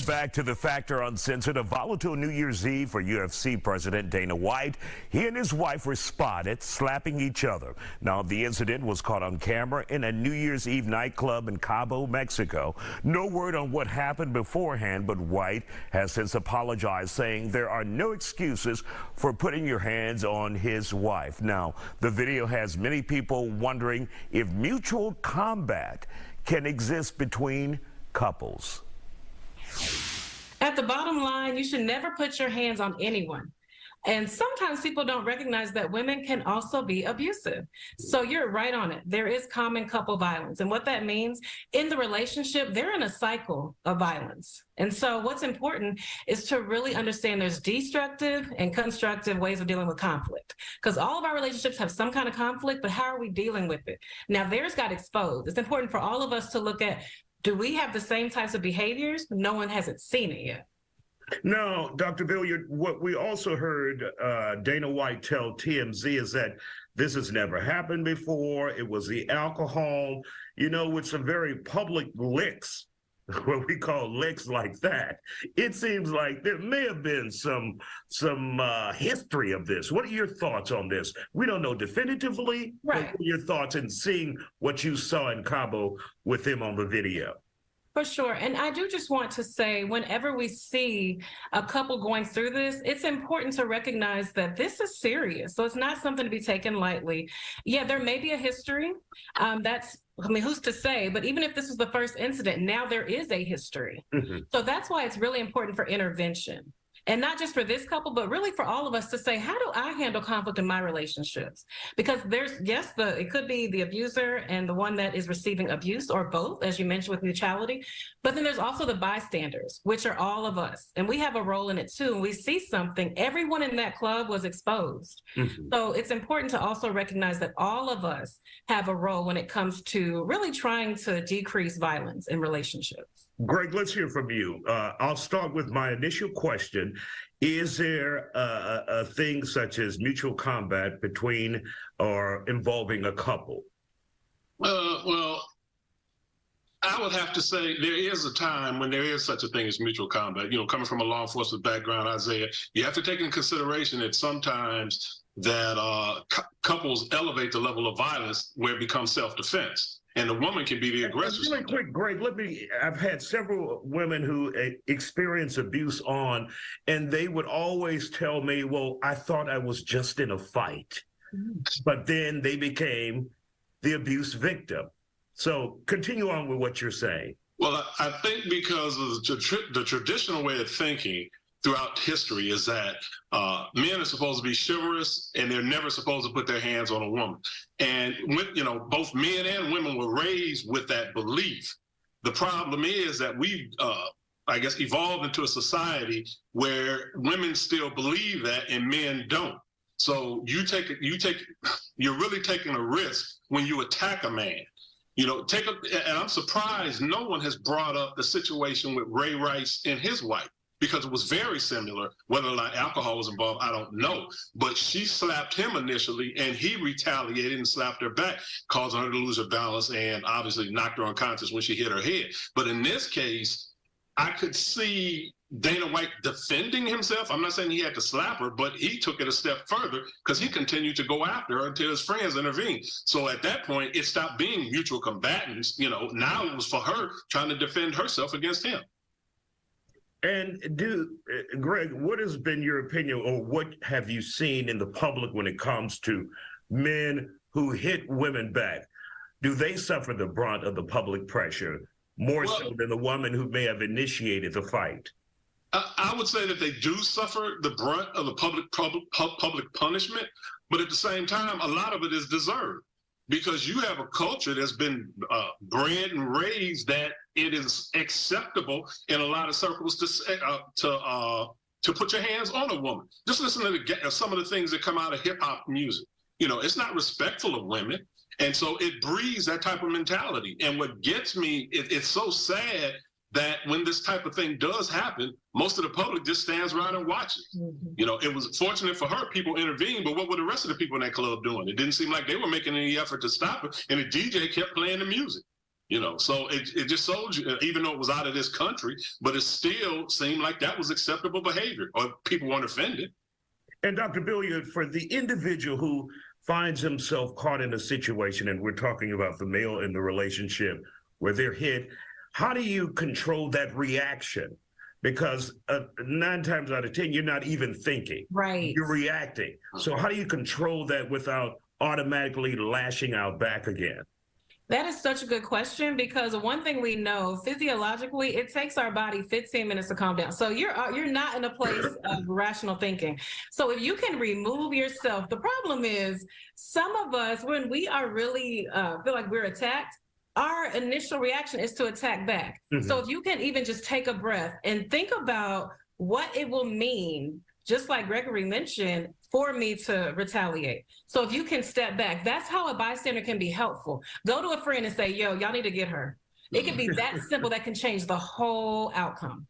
Back to the Factor Uncensored, a volatile New Year's Eve for UFC President Dana White. He and his wife were spotted slapping each other. Now, the incident was caught on camera in a New Year's Eve nightclub in Cabo, Mexico. No word on what happened beforehand, but White has since apologized, saying there are no excuses for putting your hands on his wife. Now, the video has many people wondering if mutual combat can exist between couples. At the bottom line, you should never put your hands on anyone. And sometimes people don't recognize that women can also be abusive. So you're right on it. There is common couple violence. And what that means in the relationship, they're in a cycle of violence. And so what's important is to really understand there's destructive and constructive ways of dealing with conflict. Because all of our relationships have some kind of conflict, but how are we dealing with it? Now, theirs got exposed. It's important for all of us to look at, do we have the same types of behaviors? No one hasn't seen it yet. No, Dr. Billiard, what we also heard Dana White tell TMZ is that this has never happened before. It was the alcohol, with some very public licks, what we call licks like that. It seems like there may have been some history of this. What are your thoughts on this? We don't know definitively. Right. What are your thoughts in seeing what you saw in Cabo with him on the video? For sure. And I do just want to say, whenever we see a couple going through this, it's important to recognize that this is serious. So it's not something to be taken lightly. Yeah, there may be a history. Who's to say? But even if this was the first incident, now there is a history. Mm-hmm. So that's why it's really important for intervention. And not just for this couple, but really for all of us to say, how do I handle conflict in my relationships? Because it could be the abuser and the one that is receiving abuse, or both, as you mentioned with neutrality. But then there's also the bystanders, which are all of us. And we have a role in it too. And we see something, everyone in that club was exposed. Mm-hmm. So it's important to also recognize that all of us have a role when it comes to really trying to decrease violence in relationships. Greg, let's hear from you. I'll start with my initial question. Is there a thing such as mutual combat between or involving a couple? Well, I would have to say there is a time when there is such a thing as mutual combat. Coming from a law enforcement background, Isaiah, you have to take into consideration that sometimes that couples elevate the level of violence where it becomes self-defense. And the woman can be the aggressor. Really quick, Greg, I've had several women who experience abuse and they would always tell me, well, I thought I was just in a fight. Mm-hmm. But then they became the abuse victim. So continue on with what you're saying. Well, I think because of the traditional way of thinking throughout history is that men are supposed to be chivalrous and they're never supposed to put their hands on a woman. And both men and women were raised with that belief. The problem is that we, evolved into a society where women still believe that and men don't. So you're really taking a risk when you attack a man. And I'm surprised no one has brought up the situation with Ray Rice and his wife, because it was very similar. Whether or not alcohol was involved, I don't know. But she slapped him initially, and he retaliated and slapped her back, causing her to lose her balance and obviously knocked her unconscious when she hit her head. But in this case, I could see Dana White defending himself. I'm not saying he had to slap her, but he took it a step further because he continued to go after her until his friends intervened. So at that point, it stopped being mutual combatants. Now it was for her trying to defend herself against him. And Greg, what has been your opinion, or what have you seen in the public when it comes to men who hit women back? Do they suffer the brunt of the public pressure more so than the woman who may have initiated the fight? I would say that they do suffer the brunt of the public punishment, but at the same time, a lot of it is deserved. Because you have a culture that's been bred and raised that it is acceptable in a lot of circles to put your hands on a woman. Just listen to some of the things that come out of hip hop music. It's not respectful of women, and so it breeds that type of mentality. And what gets me, it's so sad that when this type of thing does happen, most of the public just stands around and watches. Mm-hmm. It was fortunate for her, people intervened, but what were the rest of the people in that club doing? It didn't seem like they were making any effort to stop it, and the DJ kept playing the music. So it just showed you, even though it was out of this country, but it still seemed like that was acceptable behavior, or people weren't offended. And Dr. Billiard, for the individual who finds himself caught in a situation, and we're talking about the male in the relationship where they're hit, how do you control that reaction? Because 9 times out of 10, you're not even thinking. Right. You're reacting. So how do you control that without automatically lashing out back again? That is such a good question, because one thing we know physiologically, it takes our body 15 minutes to calm down. So you're not in a place of rational thinking. So if you can remove yourself, the problem is some of us, when we are really feel like we're attacked, our initial reaction is to attack back. Mm-hmm. So if you can even just take a breath and think about what it will mean, just like Gregory mentioned, for me to retaliate. So if you can step back, that's how a bystander can be helpful. Go to a friend and say, yo, y'all need to get her. It can be that simple that can change the whole outcome.